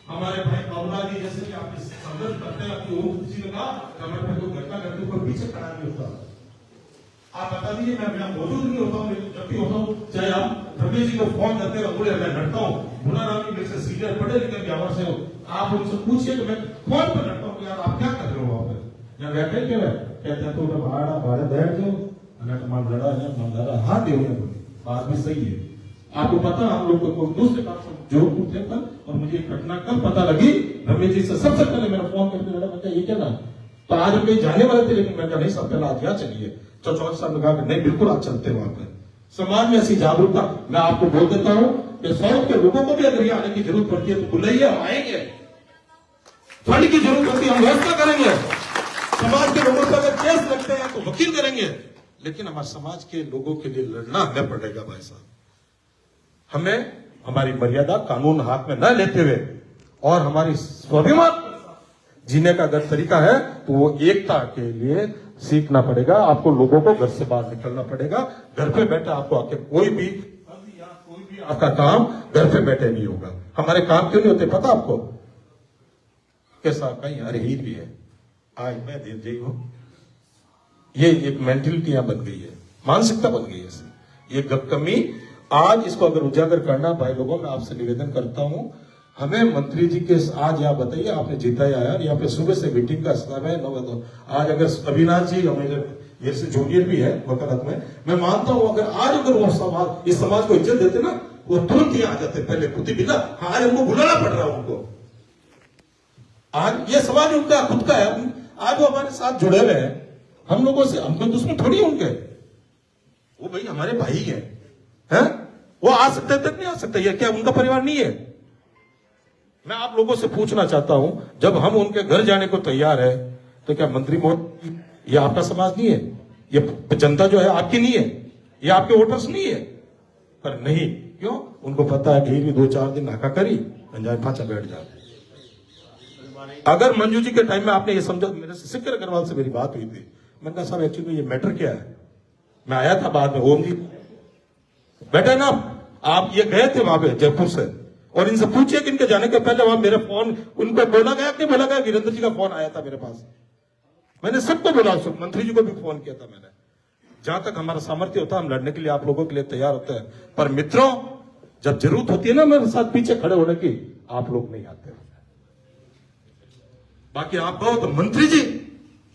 हमारे भाई बाबूलाल जी जैसे कि आप संघर्ष करते हैं, आपकी ओर किसी ने कहा हमारे भाई को घटना करते ऊपर पीछे खड़ा नहीं होता। आप बता दीजिए, मैं मौजूद नहीं होता हूँ, जब भी होता हूँ, चाहे आप रमेश जी को फोन करते हैं, बोले मैं लड़ता हूँ, भुनाराम जी मेरे से सीनियर पढ़े लिखे बिहार से हो, आप उनसे पूछिए कि मैं फोन पर लड़ता हूँ, यार आप क्या कर रहे हो वहां पर, या बैठे क्यों है, कहते हैं तो भाड़ा बैठ जाओ, लड़ा है मंदारा हाथ दे, बात भी सही है। आपको पता हम लोग को दूसरे काम से जोड़ उठे कल, और मुझे घटना कल पता लगी, रमेश जी से सबसे पहले मेरा फोन करके लड़ा, मैं ये क्या ना, तो आज हम कहीं जाने वाले थे, लेकिन मैं कहा नहीं सब पहले आज यहाँ चलिए, चौचौक साहब ने कहा नहीं बिल्कुल आज चलते वहां पर। समाज में ऐसी जागरूकता, मैं आपको बोल देता हूँ कि साउथ के लोगों को भी अगर यहाँ आने की जरूरत पड़ती है तो बुलाइए, हम आएंगे, फंड की जरूरत पड़ती है हम व्यवस्था करेंगे, समाज के लोगों से अगर केस लगते हैं तो वकील करेंगे, लेकिन हमारे समाज के लोगों के लिए लड़ना हमें पड़ेगा भाई साहब। हमें हमारी मर्यादा कानून हाथ में न लेते हुए और हमारी स्वाभिमान जीने का अगर तरीका है तो वो एकता के लिए सीखना पड़ेगा। आपको लोगों को घर से बाहर निकलना पड़ेगा। घर पे बैठे आपको आके कोई भी आपका काम घर पे बैठे नहीं होगा। हमारे काम क्यों नहीं होते पता आपको? कैसा कहीं अरे ही भी है, आज मैं देर जई हूं, ये एक मेंटेलिटी यहां बन गई है, मानसिकता बन गई है, ये कमी। आज इसको अगर उजागर करना भाई लोगों, मैं आपसे निवेदन करता हूं, हमें मंत्री जी के आज यहाँ बताइए, आपने जिताया यार, यहाँ पे सुबह से मीटिंग का समय 9 बजे। आज अगर अविनाश जी हमें ये से जूनियर भी है वकालत में, मैं मानता हूं अगर वो समाज इस समाज को इज्जत देते ना, वो तुरंत ही आ जाते, पहले खुद ही बिना, आज हमको बुलाना पड़ रहा है उनको। आज ये समाज उनका खुद का है, आज वो हमारे साथ जुड़े हुए हैं, हम लोगों से, हम कोई दुश्मन थोड़ी उनके, वो भाई हमारे भाई हैं, वो आ सकते तक नहीं आ सकते, ये क्या उनका परिवार नहीं है? मैं आप लोगों से पूछना चाहता हूं, जब हम उनके घर जाने को तैयार है तो क्या मंत्री महोदय ये आपका समाज नहीं है? ये जनता जो है आपकी नहीं है? ये आपके वोटर्स नहीं है? पर नहीं, क्यों? उनको पता है कि 2-4 दिन नाका करी पंजाब फांचा बैठ जाते। अगर मंजू जी के टाइम में आपने ये समझा, मेरे से सिक्कर अग्रवाल से मेरी बात हुई थी, मैंने कहा साहब एक्चुअली ये मैटर क्या है, मैं आया था बाद में, ओम जी बैठे ना आप, ये गए थे वहां पे जयपुर से, और इनसे पूछिए कि इनके जाने के पहले वहां मेरे फोन उनको बोला गया कि बोला गया, वीरेंद्र जी का फोन आया था मेरे पास, मैंने सबको बोला, मंत्री जी को भी फोन किया था मैंने। जहां तक हमारा सामर्थ्य होता है हम लड़ने के लिए आप लोगों के लिए तैयार होते हैं, पर मित्रों जब जरूरत होती है ना मेरे साथ पीछे खड़े होने की, आप लोग नहीं आते। बाकी आप कहो तो मंत्री जी,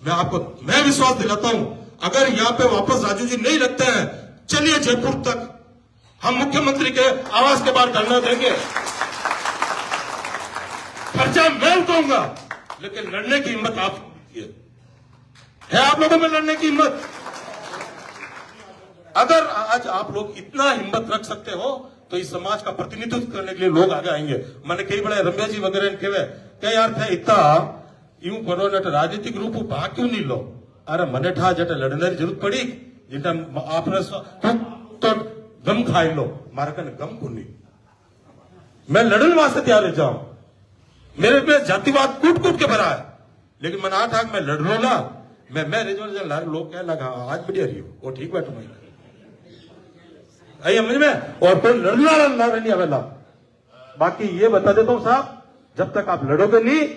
मैं विश्वास दिलाता हूं, अगर यहां पे वापस राजू जी नहीं लगते हैं, चलिए जयपुर तक, हम मुख्यमंत्री के आवास के बाहर धरना देंगे, खर्चा मैं उठाऊंगा, लेकिन लड़ने की हिम्मत आप है आप लोगों में लड़ने की हिम्मत? अगर आज आप लोग इतना हिम्मत रख सकते हो तो इस समाज का प्रतिनिधित्व करने के लिए लोग आगे आएंगे। मैंने कई बड़े रमेश जी वगैरह क्या यार थे इतना यूं करो जट राजनीतिक रूप भाग क्यों नहीं लो? अरे मने ठा जट लड़ने की जरूरत पड़ी जिनका आपने तो गम खाई लो, मारा कने गम को नहीं, मैं लड़ने वास्ते तैयार हो जाऊं, मेरे पे जातिवाद कूट कूट के भरा है, लेकिन मैं आठ आग में लड़ लो ना, मैं रिजल्ट लोग कह लगा आज बढ़िया रही हो वो ठीक बैठो मैं आई समझ में, और कोई लड़ना नहीं अवेला। बाकी ये बता देता हूं साहब, जब तक आप लड़ोगे नहीं,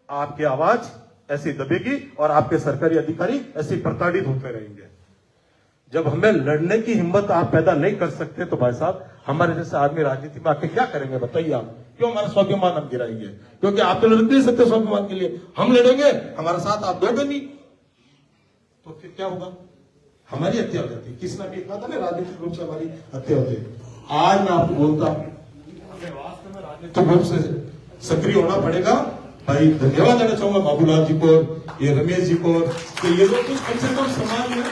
आपकी आवाज ऐसी दबेगी और आपके सरकारी अधिकारी ऐसे प्रताड़ित होते रहेंगे। जब हमें लड़ने की हिम्मत आप पैदा नहीं कर सकते तो भाई साहब हमारे जैसे आदमी राजनीति में आके क्या करेंगे बताइए आप? क्यों हमारा स्वाभिमान हम गिराएंगे? क्योंकि आप तो लड़ नहीं सकते स्वाभिमान के लिए, हम लड़ेंगे, हमारा साथ आप दोगे नहीं, तो फिर क्या होगा? हमारी हत्या हो जाती है। किसने भी कहा था ना राजनीतिक रूप से हमारी हत्या होती है। आज मैं आपको बोलता हूं वास्तव में राजनीतिक रूप से सक्रिय होना पड़ेगा। भाई धन्यवाद देना चाहूंगा बाबूलाल जी को, ये रमेश जी को, कि ये लोग कुछ कम से कम समाज में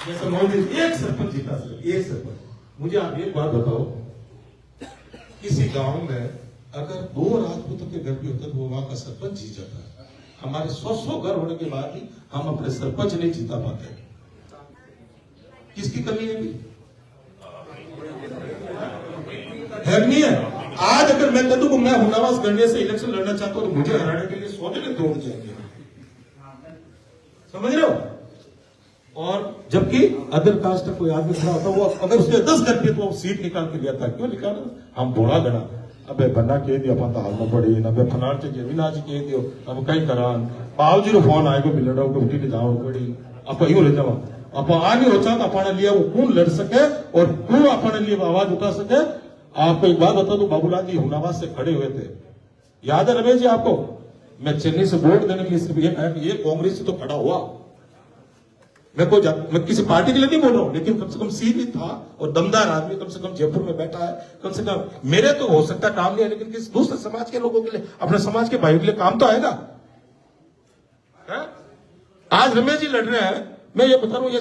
जैसे मोदी एक सरपंच जीता सर, एक सरपंच। मुझे आप एक बात बताओ, किसी गांव में अगर 2 राजपूतों के घर भी होते तो वो वहां का सरपंच जीत जाता है। हमारे 100 घर होने के बाद भी हम अपने सरपंच नहीं जीता पाते। किसकी कमी है? नहीं है। आज अगर मैं कह दूं कि मैं हुनावास गढ़ने से इलेक्शन लड़ना चाहता हूं तो मुझे हराने के लिए 100 जने दौड़ जाएंगे, समझ रहे हो? और जबकि अदर कास्ट कोई आदमी खड़ा होता वो अगर उसके 10 घर पे तो वो सीट निकाल के लिया था। क्यों निकाला? हम भोला गणा अबे बन्ना कह दियो अपन तो हाल में पड़ी अबे फनार चाहिए अविनाश कह दियो अब कहीं करान बाबूजी रो फोन आएगो बिलड़ा को उठी ले जाओ पड़ी आप यूं ले जाओ आप आ नहीं होता तो अपने लिए वो कौन लड़ सके और क्यों अपने लिए आवाज उठा सके। आपको एक बात बता दूं, बाबूलाल जी हुनाबाद से खड़े हुए थे, याद है रमेश जी आपको? मैं चेन्नई से वोट देने के लिए सिर्फ ये कांग्रेस से तो खड़ा हुआ, मैं किसी पार्टी के लिए नहीं बोल रहा हूं, लेकिन कम से कम सीधी था और दमदार आदमी, कम से कम जयपुर में बैठा है, कम से कम मेरे तो हो सकता काम नहीं है, लेकिन किसी दूसरे समाज के लोगों के लिए, अपने समाज के भाइयों के लिए काम तो आएगा है? आज रमेश जी लड़ रहे हैं, मैं ये बता रहा हूं, ये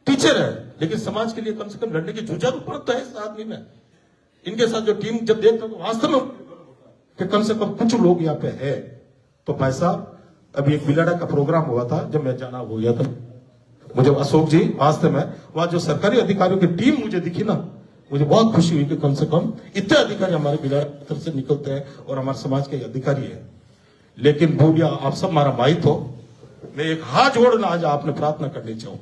टीचर है, लेकिन समाज के लिए कम से कम लड़ने की जुझारूपन तो है इस आदमी में। इनके साथ जो टीम जब देखता हूं तो वास्तव में कि कम से कम कुछ लोग यहाँ पे है। तो भाई साहब, अभी एक बिलाड़ा का प्रोग्राम हुआ था, जब मैं जाना हो गया था, मुझे अशोक जी वास्तव में वहां जो सरकारी अधिकारियों की टीम मुझे दिखी ना, मुझे बहुत खुशी हुई कि कम से कम इतने अधिकारी हमारे बिलाड़ा तरफ से निकलते हैं और हमारे समाज के अधिकारी है। लेकिन भूलिया, आप सब हमारा भाई तो मैं एक हाथ जोड़ना आज आपने प्रार्थना करनी चाहूं,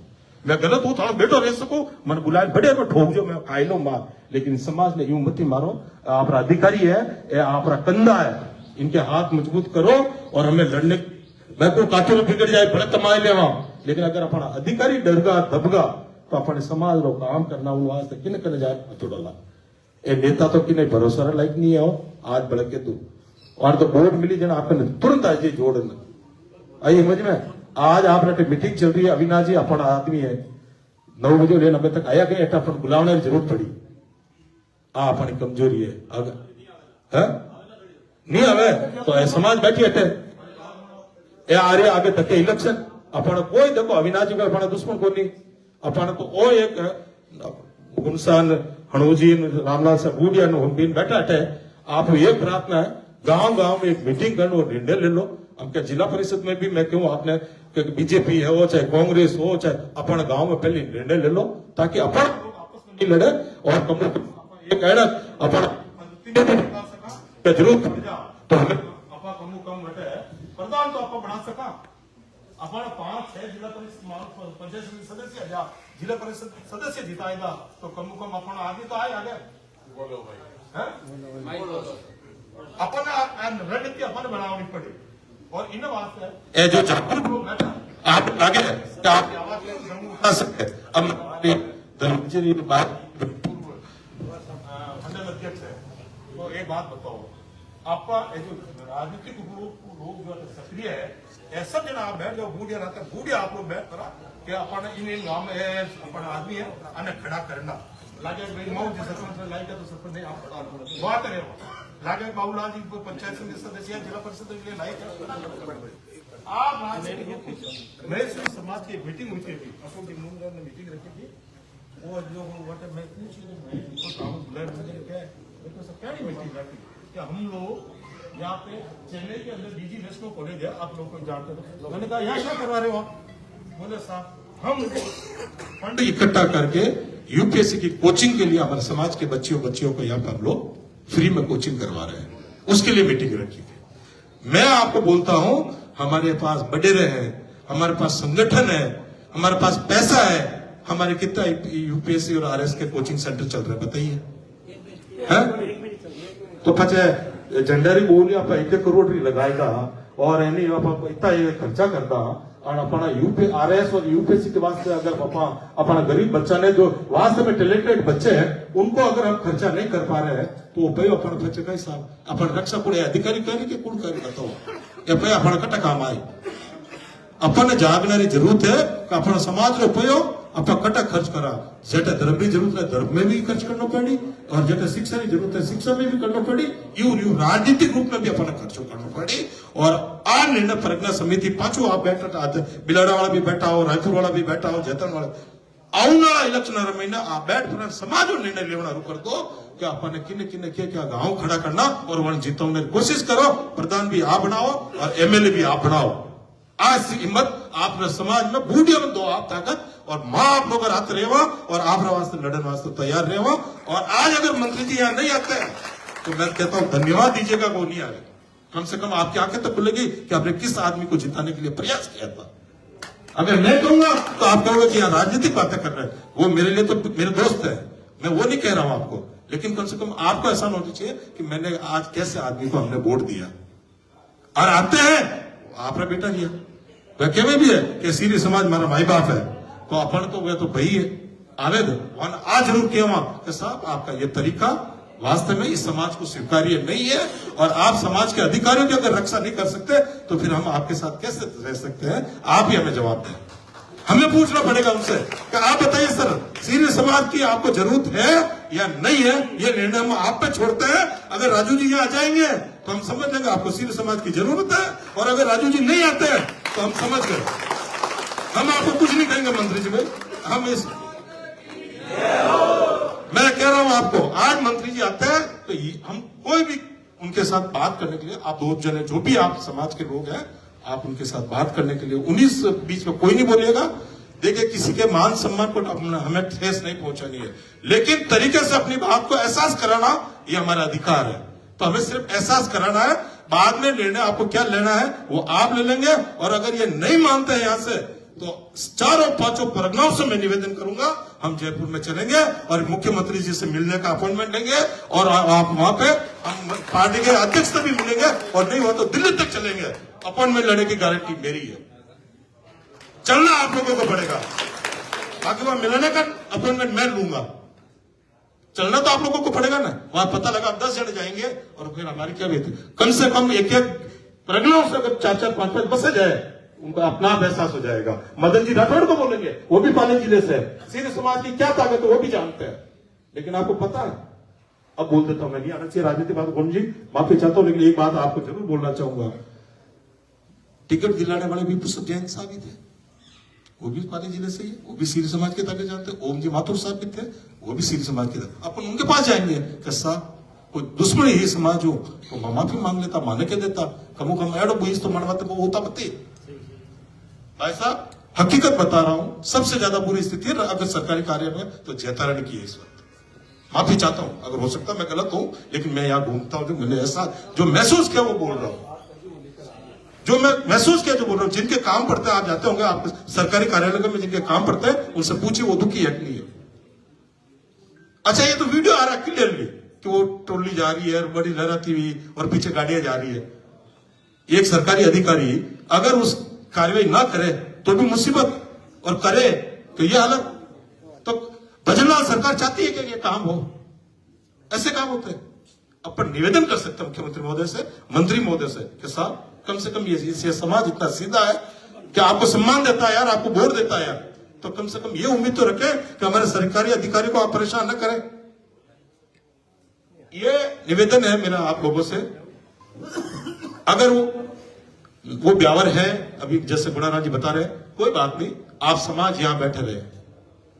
मैं गलत हूं, थोड़ा बेटो रह सकूं, मन बुलाए बड़े में ठोक जो मैं आई लो मार, लेकिन समाज ने यूं मत मारो, आप अधिकारी है, आप कंधा है, इनके हाथ मजबूत करो और हमें लड़ने, मैं को काटे में बिगड़ जाए बड़े तमाए लेवा, लेकिन अगर अपना अधिकारी डरगा दबगा तो अपने समाज रो काम करना हूं वास्ते किन कर जाए थोड़ा ए नेता तो कि नहीं भरोसा लायक नहीं है हो। आज बड़े के तू और तो वोट मिली जना आपने तुरंत आज जोड़ना आई समझ में। आज आपने मीटिंग चल रही है, अविनाश जी अपना आदमी है, 9 बजे लेन अभी तक आया गया, अपन बुलाने की जरूरत पड़ी, अपनी कमजोरी है, अगर नहीं आवे तो समाज बैठी हटे आ रही आगे तक इलेक्शन, अपन कोई देखो अविनाश जी का अपना दुश्मन को नहीं, अपन तो वो एक गुनसान हणुजी रामलाल से बूढ़िया बीन बैठा हटे। आप एक प्रार्थना है, गांव गांव में एक मीटिंग कर लो, निर्णय ले लो। हम क्या जिला परिषद में भी मैं क्यों आपने बीजेपी है वो चाहे कांग्रेस हो चाहे अपन गांव में पहले निर्णय ले लो, ताकि अपन आपस में नहीं लड़े और एक अपन जरूरत तो हमें कम घटे प्रधान तो आप बना सका अपन 5-6 जिला परिषद पंचायत सदस्य या जिला परिषद सदस्य जिताएगा तो कम अपन आगे तो आए आगे बोलो भाई अपन रणनीति अपन बनानी पड़ी और इन वास्ते जो जागरूक लोग बैठा आप आगे आप आवाज उठा सकते। अब धर्मचरी मंडल अध्यक्ष है, तो एक बात बताओ, आपका जो राजनीतिक लोग जो सक्रिय है सब जना आप बैठ जाओ, बूढ़िया रहता है बूढ़िया आप लोग बैठ करा कि अपन इन गांव में अपन आदमी है अन्य खड़ा करना लागे मऊ जी सरपंच लाएगा तो सरपंच नहीं आप बात करें लागे बाबूलाल जी को पंचायत समिति सदस्य जिला परिषद के लिए लाइक आप मैं समाज की एक मीटिंग हुई थी, अशोक जी ने मीटिंग रखी थी, वो जो मैं क्या मीटिंग रखी कि हम लोग यहाँ पे चेन्नई के अंदर डीजी नेशनल कॉलेज है, आप लोग को जानते हो, मैंने कहा यहाँ क्या करवा रहे हो आप? बोले साहब हम फंड इकट्ठा करके यूपीएससी की कोचिंग के लिए हमारे समाज के बच्चियों को यहाँ पर हम लोग फ्री में कोचिंग करवा रहे हैं, उसके लिए मीटिंग रखी थी। मैं आपको बोलता हूं हमारे पास बडेरे हैं, हमारे पास संगठन है, हमारे पास पैसा है, हमारे कितना यूपीएससी और आरएस के कोचिंग सेंटर चल रहे हैं बताइए, तो पचे झंडारी बोलिए आप 1 करोड़ लगाएगा और इतना खर्चा करता और अपना यूपी आरएस और यूपीएससी के वास्ते अगर अपना गरीब बच्चा ने जो वास्तव में टैलेंटेड बच्चे हैं उनको अगर हम खर्चा नहीं कर पा रहे हैं तो भाई अपन बच्चे का हिसाब अपन रक्षा कुड़े अधिकारी करें कि कुड़ कर बताओ या भाई अपन कटा काम आए अपन जागने की जरूरत है कि अपना समाज रो पयो अपन कटा खर्च करा, जेटे धर्म की जरूरत है धर्म में भी खर्च करना पड़ी और जेटे शिक्षा की जरूरत है शिक्षा में भी करना पड़ी, यूं राजनीतिक रूप में भी अपन खर्चो करना पड़ी। और आ निर्णय परिज्ञा समिति पांचों आप बैठा, बिलाड़ा वाला भी बैठा हो, रायपुर वाला भी बैठा हो, जैतन वाला आने इलेक्शन महीना आप बैठ पर समाज निर्णय लेना रू कर दो कि अपन किन्ने किन्ने क्या गांव खड़ा करना और वन जीतने की कोशिश करो, प्रधान भी आप बनाओ और एमएलए भी आप बनाओ। आज हिम्मत आप समाज में बूढ़िया में दो आप ताकत और माँ आप लोग हाथ रेवा और आप वास्ते लड़न वास्ते तैयार रेवा। और आज अगर मंत्री जी यहाँ नहीं आते हैं तो मैं कहता हूँ धन्यवाद दीजिएगा वो नहीं आए, कम से कम आपकी आंखें तो खुलेगी कि आपने किस आदमी को जिताने के लिए प्रयास किया था। अगर मैं कहूंगा तो आप कहोगे कि यहाँ राजनीतिक बातें कर रहे हैं, वो मेरे लिए तो मेरे दोस्त है, मैं वो नहीं कह रहा हूं आपको, लेकिन कम से कम आपको ऐसा होना चाहिए कि मैंने आज कैसे आदमी को हमने वोट दिया। और आते हैं आपने बेटा किया वह केवे भी है कि सीरी समाज हमारा माई बाप है, तो अपन तो वह तो भाई है आवे दो। और आज जरूर कहवा कि साहब आपका ये तरीका वास्तव में इस समाज को स्वीकार्य नहीं है, और आप समाज के अधिकारियों की अगर रक्षा नहीं कर सकते तो फिर हम आपके साथ कैसे रह सकते हैं? आप ही हमें जवाब दें। हमें पूछना पड़ेगा उनसे कि आप बताइए सर, सीरी समाज की आपको जरूरत है या नहीं है? ये निर्णय हम आप पे छोड़ते हैं। अगर राजू जी यहाँ आ जाएंगे तो हम समझ लेंगे आपको सीरी समाज की जरूरत है, और अगर राजू जी नहीं आते हैं तो हम समझ गए, हम आपको कुछ नहीं कहेंगे मंत्री जी भाई। हम इस मैं कह रहा हूं आपको, आज मंत्री जी आते हैं तो हम कोई भी उनके साथ बात करने के लिए, आप दो जने जो भी आप समाज के लोग हैं, आप उनके साथ बात करने के लिए 19 बीच में कोई नहीं बोलिएगा। देखिए किसी के मान सम्मान को हमें ठेस नहीं पहुंचानी है, लेकिन तरीके से अपनी बात को एहसास कराना ये हमारा अधिकार है। तो हमें सिर्फ एहसास कराना है, बाद में निर्णय आपको क्या लेना है वो आप ले लेंगे। और अगर ये नहीं मानते हैं यहां से तो 4 और 5 परगनाओं से मैं निवेदन करूंगा, हम जयपुर में चलेंगे और मुख्यमंत्री जी से मिलने का अपॉइंटमेंट लेंगे, और आप वहां पे हम पार्टी के अध्यक्ष से भी मिलेंगे, और नहीं हुआ तो दिल्ली तक चलेंगे। अपॉइंटमेंट लेने की गारंटी मेरी है। चलना आप लोगों को पड़ेगा, बाकी वहां मिलने का अपॉइंटमेंट मैं लूंगा। चलना तो आप लोगों को पड़ेगा ना। वहां पता लगा 10 जने जाएंगे और फिर हमारी क्या बेहतर, कम से कम एक परगनाओं से अगर 4-4, 5-5 बसे जाए, उनका अपना एहसास हो जाएगा। मदन जी राठौड़ को बोलेंगे, वो भी पाली जिले से है, सीरी समाज की क्या ताकत है वो भी जानते हैं। लेकिन आपको पता है, अब बोल देता हूं, मैं नहीं आना चाहिए राजनीति बात, गुरु जी माफी चाहता हूं, लेकिन एक बात आपको जरूर बोलना चाहूंगा। टिकट दिलाने वाले भी पुष्प जैन साहब ही थे, वो भी पाली जिले से ही, वो भी सीरी समाज के ताकत जानते। ओम जी माथुर साहब भी थे, वो भी सीरी समाज के ताकत। अपन उनके पास जाएंगे कि साहब कोई दुश्मन ही समाज हो तो माफी मांग लेता, माने के देता, कमो कम एडो बुझ तो मनवाते वो होता बत्ती। भाई साहब हकीकत बता रहा हूं, सबसे ज्यादा बुरी स्थिति है अगर सरकारी कार्य में तो जैतारण की है इस वक्त। माफी चाहता हूं, अगर हो सकता मैं गलत हूं, लेकिन मैं यहां घूमता हूं, जो मैंने ऐसा जो महसूस किया वो बोल रहा हूं, जो मैं महसूस किया जो बोल रहा हूं। जिनके काम पड़ते हैं, आप जाते होंगे, आप सरकारी कार्यालय में जिनके काम पड़ते हैं उनसे पूछिए वो दुखी है कि नहीं है। अच्छा ये तो वीडियो आ रहा है क्लियरली कि वो ट्रॉली जा रही है, बड़ी लहराती हुई, और पीछे गाड़ियां जा रही है। एक सरकारी अधिकारी अगर उस कार्रवाई ना करे तो भी मुसीबत, और करे तो ये हालत। तो भजनलाल सरकार चाहती है कि ये काम हो, ऐसे काम होते हैं। अपन निवेदन कर सकते हैं मुख्यमंत्री महोदय से, मंत्री महोदय से कि साहब कम से कम ये समाज इतना सीधा है कि आपको सम्मान देता है यार, आपको वोट देता है यार, तो कम से कम ये उम्मीद तो रखें कि हमारे सरकारी अधिकारी को आप परेशान न करें। ये निवेदन है मेरा आप लोगों से। अगर वो ब्यावर है, अभी जैसे गुणाराम जी बता रहे, कोई बात नहीं, आप समाज यहां बैठे रहे,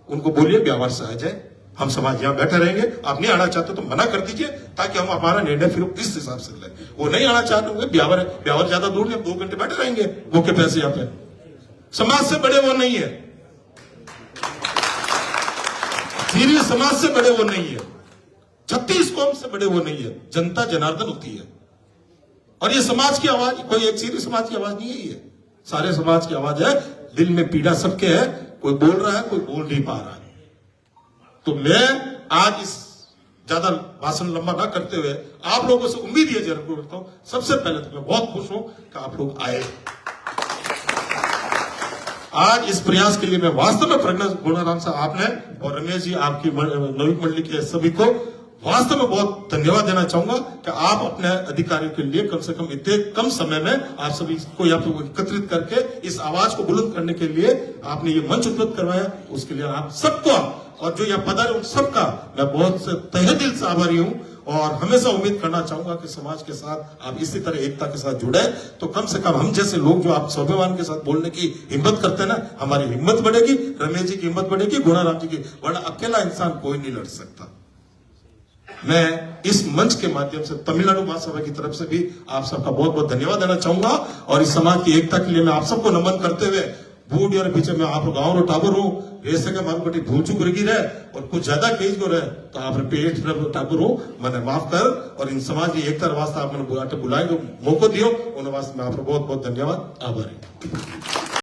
उनको बोलिए ब्यावर से आ जाए, हम समाज यहां बैठे रहेंगे। आप नहीं आना चाहते तो मना कर दीजिए, ताकि हम हमारा निर्णय फिर इस हिसाब से लें। वो नहीं आना चाहते होंगे, ब्यावर है, ब्यावर ज्यादा दूर नहीं, 2 घंटे बैठे रहेंगे वो के पैसे यहां पे। समाज से बड़े वो नहीं है, सीरी समाज से बड़े वो नहीं है, 36 कौम से बड़े वो नहीं है। जनता जनार्दन होती है, और ये समाज की आवाज कोई एक सीरी समाज की आवाज नहीं है, ये सारे समाज की आवाज है। दिल में पीड़ा सबके है, कोई बोल रहा है, कोई बोल नहीं पा रहा है। तो मैं आज इस ज्यादा भाषण लंबा ना करते हुए आप लोगों से उम्मीद ये जरूर करता हूं, सबसे पहले तो मैं बहुत खुश हूं कि आप लोग आए। आज इस प्रयास के लिए मैं वास्तव में प्रज्ञा गुणाराम साहब आपने और रमेश जी आपकी नवी मंडली के सभी को वास्तव में बहुत धन्यवाद देना चाहूंगा कि आप अपने अधिकारियों के लिए कम से कम इतने कम समय में आप सभी को यहाँ पे एकत्रित करके इस आवाज को बुलंद करने के लिए आपने ये मंच उपलब्ध करवाया। उसके लिए आप सबको और जो यहाँ पधारे उन सबका मैं बहुत तहे दिल से आभारी हूँ, और हमेशा उम्मीद करना चाहूंगा कि समाज के साथ आप इसी तरह एकता के साथ जुड़े, तो कम से कम हम जैसे लोग जो आप स्वाभिमान के साथ बोलने की हिम्मत करते हैं ना, हमारी हिम्मत बढ़ेगी, रमेश जी की हिम्मत बढ़ेगी, गुणाराम जी की, वरना अकेला इंसान कोई नहीं लड़ सकता। मैं इस मंच के माध्यम से तमिलनाडु महासभा की तरफ से भी आप सबका बहुत बहुत धन्यवाद देना चाहूंगा, और इस समाज की एकता के लिए मैं आप सबको नमन करते हुए बूढ़ और पीछे में आप गाँव रो टाबर हूँ, ऐसे का मारू कटी भूल चुक रही रहे और कुछ ज्यादा केज को रहे तो आप पेट टाबर हो, मैंने माफ कर, और इन समाज की एकता वास्ते आप मैंने बुलाए मौको दियो, उन वास्ते मैं आप बहुत बहुत धन्यवाद आभारी।